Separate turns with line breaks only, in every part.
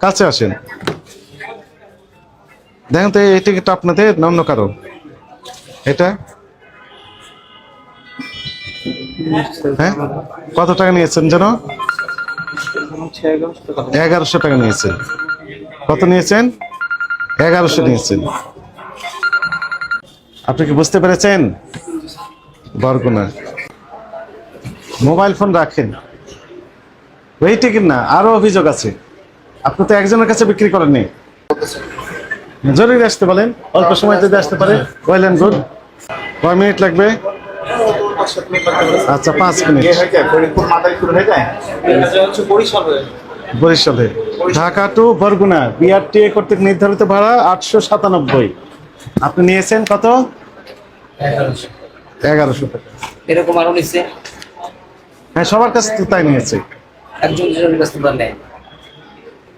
কাছে আসেন, দেখেন তো এই টিকিটটা আপনাদের না অন্য কারো? এটা হ্যাঁ, কত টাকা নিয়েছেন যেন? 1100 টাকা নিয়েছেন। কত নিয়েছেন? 1100 নিয়েছেন। আপনি কি বুঝতে পেরেছেন? বরগুনা। মোবাইল ফোন রাখেন, এই টিকিট না, আরো অভিযোগ আছে। আপনি তো একজনের কাছে বিক্রি করেননি। জরুরি আসতে বলেন, অল্প সময় যদি আসতে পারে ওয়েল এন্ড গুড। কয় মিনিট লাগবে? আচ্ছা 5 মিনিট। বরিশালে ঢাকা টু বরগুনা বিআরটিএ কর্তৃক নির্ধারিত ভাড়া 897। আপনি নিয়েছেন কত? 1100 টাকা।
এরকম আরো নিচ্ছে?
হ্যাঁ, সবার কাছ থেকে তাই নিয়েছে।
একজনের কাছ থেকে নেয়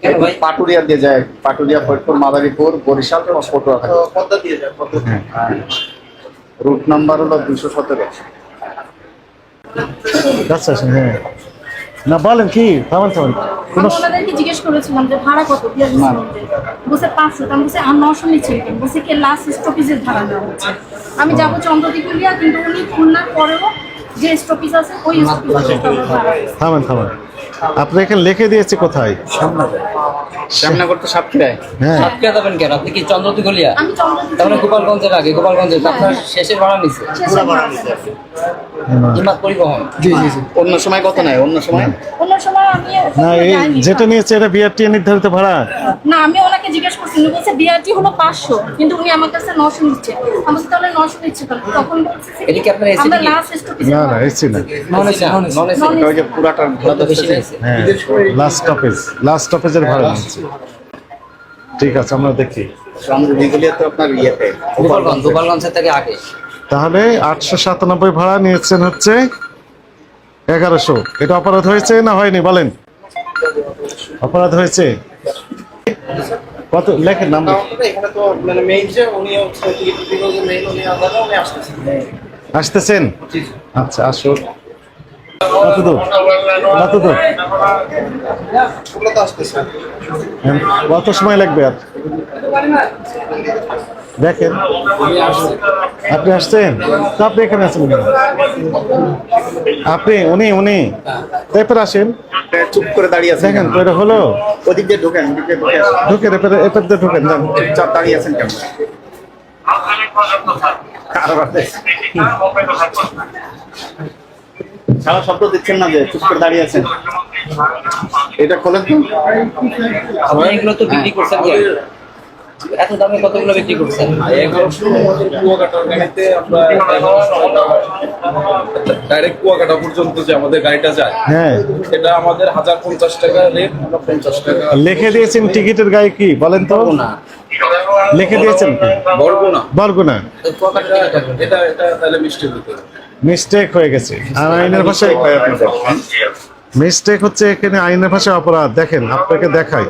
কেন ভাই?
পাটুরিয়া দিয়ে যায়, পাটুরিয়া, ফরিদপুর, মাদারীপুর, বরিশাল, পটুয়া থাকে।
পদ্মা দিয়ে যায়, পদ্মা দিয়ে।
রুট নাম্বার হলো 217।
আচ্ছা আচ্ছা, হ্যাঁ না বলেন কি, থামান থামান।
আমি ওনাদেরকে জিজ্ঞেস করেছিলাম যে ভাড়া কত বলছে 500। আমি বলছি আর 900 নিচ্ছেন কেন? বলছে কি লাস্ট স্টপেজের ভাড়া দেওয়া হচ্ছে। আমি যাবো চন্দ্রদ্বীপুলিয়া, কিন্তু উনি খুলনার পরেও যে স্টপেজ আছে ওই স্টপেজের ভাড়া।
থামান থামান, আপনি এখানে লিখে দিয়েছি কোথায়?
শ্যামনগর তো সাতক্ষীরায়।
হ্যাঁ,
সাতক্ষীরা যাবেন কেন? আপনি কি চন্দ্রদ্বীপুলিয়া?
আমি চন্দ্রদ্বীপ
তাহলে গোপালগঞ্জের আগে, গোপালগঞ্জের আপনার শেষের ভাড়া নিচ্ছে হিমাত পরিবহন।
জি জি জি। অন্য সময় কত নেয়? অন্য সময়
অন্য সময় আমি
না এই
যাইনি।
যেটা নিয়েছে এটা বিআরটিএ নির্ধারিত ভাড়া।
না, আমি ওনাকে জিজ্ঞেস করছি, উনি বলছে বিআরটি হলো 500, কিন্তু উনি আমার কাছে 900 নিচ্ছে। আমি বলছি তাহলে 900 নিচ্ছে কেন? তখন বলছে
এটা কি আপনার এসি
আমরা
টিকিট?
লাস্ট স্টপেজ
না না, এসছি না।
Non AC, non AC.
ওই যে পুরাটা ভাড়া
কত বেশি নিয়েছে?
হ্যাঁ, লাস্ট স্টপেজের ভাড়া নিয়েছে। ঠিক আছে, আমরা দেখি।
চন্দ্রদ্বীপুলিয়া তো আপনার ইয়েতে
গোপালগঞ্জ, গোপালগঞ্জের থেকে আগে।
তাহলে 897 ভাড়া নিয়েছেন হচ্ছে 1100। এটা অপরাধ হয়েছে না হয়নি বলেন? অপরাধ হয়েছে। কত লেখেন নাম?
এখানে তো মানে মেইন যে উনি হচ্ছে টিকিট মেইন, উনি আলাদা, উনি আসতেছেন।
আসতেছেন? আচ্ছা আসুন। কত দূর? কত দূর?
তো আসতেছেন।
কত সময় লাগবে আর? দেখেন, আপনি আসছেন তো, আপনি এখানে আছেন কেন? আপনি উনি এরপর আসেন।
চুপ করে দাঁড়িয়ে আছেন
দেখেন
কেন?
তো এটা হলো।
ওদিক দিয়ে ঢোকেন, ওদিক দিয়ে ঢুকে আসেন।
ঢুকেন, এরপর দিয়ে ঢুকেন, যান।
চুপচাপ দাঁড়িয়ে আছেন কেন? সারা শব্দ দিচ্ছেন না যে চুপ করে দাঁড়িয়ে আছেন। এটা খোলেন তো।
আপনি এগুলো তো বিক্রি করছেন কি? এত দামে কতগুলো বিক্রি করছেন?
1100 আমাদের কুয়াকাটার গাড়িতে আমরা ডাইরেক্ট কুয়াকাটা পর্যন্ত যে আমাদের গাড়িটা যায়,
হ্যাঁ,
এটা আমাদের 1050 টাকা রেট, আমরা 50 টাকা।
লিখে দিয়েছেন টিকিটের গায়ে কি বলেন তো?
না,
লিখে দিয়েছেন কি?
বরগুনা।
বরগুনা।
এটা তাহলে মিষ্টি হতে
মিস্টেক হয়ে গেছে, আর আইনের ভাষায় মিস্টেক হচ্ছে এখানে, আইনের ভাষায় অপরাধ। দেখেন আপনাকে দেখাই,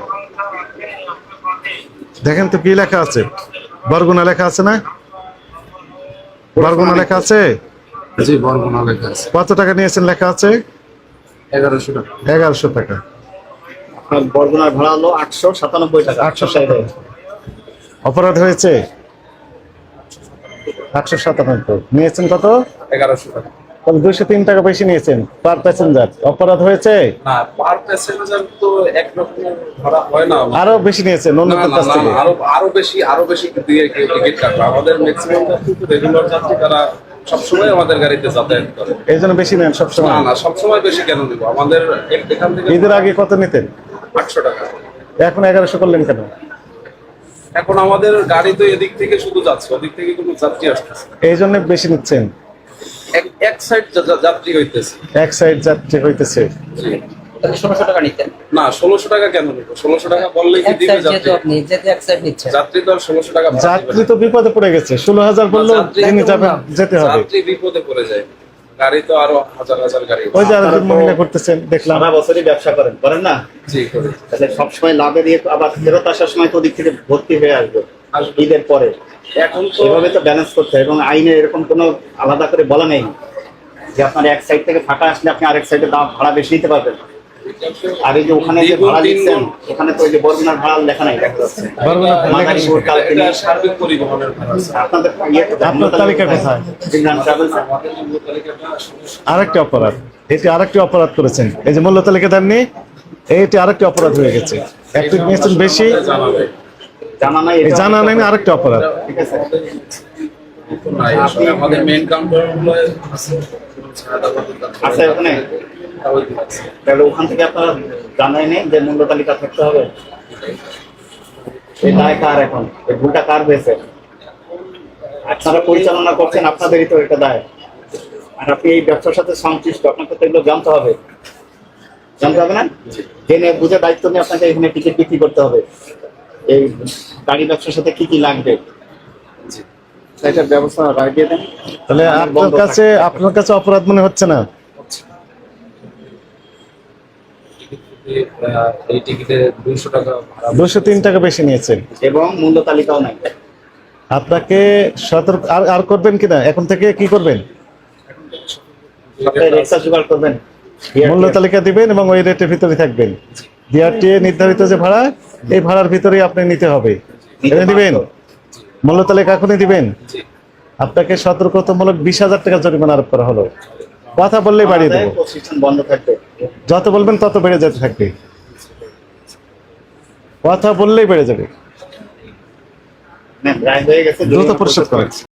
দেখেন তো কি লেখা আছে? বরগুনা লেখা আছে না? বরগুনা লেখা আছে।
জি, বরগুনা লেখা আছে।
কত টাকা নিয়েছেন লেখা আছে?
1100 টাকা।
1100 টাকা।
আপনার বরগুনার ভাড়া হলো 897 টাকা।
897 অপরাধ হয়েছে। 897 নিয়েছেন কত?
1100 টাকা।
তাহলে 203 টাকা বেশি নিয়েছেন পার প্যাসেঞ্জার। অপরাধ হয়েছে।
না, পার প্যাসেঞ্জার তো এক রকমের ভাড়া হয় না।
আরো বেশি নিয়েছেন অন্যদের কাছ থেকে।
আরো বেশি দিয়ে টিকিট কাটবে। আমাদের ম্যাক্সিমাম যাত্রী তো রেগুলার যাত্রী, তারা সবসময় আমাদের গাড়িতে যাতায়াত করে।
এই জন্য বেশি নেন সবসময়।
না, সবসময় বেশি কেন দিব? আমাদের এখান থেকে
ঈদের আগে কত নিতেন?
800 টাকা।
এখন 1100 করলেন কেন?
এখন আমাদের গাড়ি তো এদিক থেকে শুধু যাচ্ছে, ওদিক থেকে কোনো যাত্রী আসতেছে না।
এই জন্য বেশি নিচ্ছেন।
এক সাইড যাত্রী হইতেছে।
এক সাইড যাত্রী হইতেছে।
জি।
তাহলে 1600 টাকা নিতেন।
না, 1600 টাকা কেন নিব? 1600 টাকা বললেই কি
এক
দিবে
সাইড যেহেতু
যাত্রী?
আপনি যেতে এক সাইড নিচ্ছেন।
যাত্রী তো আর 1600 টাকা ভাড়া দিবে
যাত্রী
না।
তো বিপদে পড়ে গেছে। 16,000 বললেও
যাত্রী
তিনি
তো
যাবেন, যেতে হবে।
যাত্রী বিপদে পড়ে যায়। গাড়ি তো আরো হাজার হাজার গাড়ি।
ওই যে আরেকজন মহিলা করতেছেন দেখলাম।
সারা বছরই ব্যবসা করেন না?
জি, করি।
তাহলে সবসময় লাভে দিয়ে আবার ফেরত আসার সময় তো ওদিক থেকে ভর্তি হয়ে আসবে ঈদের পরে।
এখন তো
এভাবে তো ব্যালেন্স করতে হয়, এবং আইনে এরকম কোনো আলাদা করে বলা নেই যে আপনার এক সাইড থেকে ফাঁকা আসলে আপনি আরেক সাইডে দাম ভাড়া বেশি নিতে পারবেন। আর এই যে ওখানে যে ভাড়া লিখছেন, ওখানে তো ওই যে বরগুনার ভাড়া লেখা নাই দেখা যাচ্ছে।
বরগুনা লেখা নেই।
মাদারীপুর, কালকিনি।
এটা সার্বিক পরিবহনের ভাড়া স্যার।
আপনাদের ইয়ে কোথায়?
আপনার তালিকা কোথায়?
ইমরান ট্রাভেলস।
আমাদের মূল্য তালিকাটা আসলে
আরেকটি অপরাধ, এটি আরেকটি অপরাধ করেছেন। এই যে মূল্য তালিকা দেননি, এইটি আরেকটি অপরাধ হয়ে গেছে। একটু নিয়েছেন বেশি,
জানাবে।
জানা নাই,
এই
এটা
জানা নেই আরেকটি অপরাধ।
ঠিক আছে।
নাই, আসলে আমাদের মেইন কাউন্টার হলো
আচ্ছা, ওখানে তাহলে ওখান থেকে আপনারা জানাই নেই যে মূল্য তালিকা থাকতে হবে। এই দায় কার এখন? এই ভুলটা কার হয়েছে? আপনারা পরিচালনা করছেন, আপনাদেরই তো এটা দায়। আর আপনি এই ব্যবসার সাথে সংশ্লিষ্ট, আপনাকে তো এগুলো জানতে হবে। জানতে হবে না? জেনে বুঝে দায়িত্ব নিয়ে আপনাকে এখানে টিকিট বিক্রি করতে হবে। এই গাড়ি ব্যবসার সাথে কি কি লাগবে সেটার ব্যবস্থা রাখিয়ে দেন।
তাহলে আপনার কাছে অপরাধ মনে হচ্ছে না?
এই টিকিটে 200 টাকা ভাড়া।
203 টাকা বেশি নিয়েছেন
এবং মূল্য তালিকাও নাই।
আপনাকে সতর্ক আর করবেন কিনা? এখন থেকে কি করবেন?
সপ্তাহে রেক্সা জোগাড় করবেন,
মূল্য তালিকা দিবেন এবং ওই রেটের ভিতরে থাকবেন। বিআরটিএ নির্ধারিত যে ভাড়া, এই ভাড়ার ভিতরেই আপনি নিতে হবে। এটা দিবেন, মূল্য তালিকা এখনই দিবেন। আপনাকে সতর্কতামূলক 20,000 টাকা জরিমানা আরোপ করা হলো। কথা বললেই বাড়িয়ে দেবো,
প্রতিষ্ঠান বন্ধ থাকবে।
যত বলবেন তত বেড়ে যেতে থাকবে। কথা বললেই বেড়ে যাবে।
রায় হয়ে গেছে,
দ্রুত পরিশোধ করেন।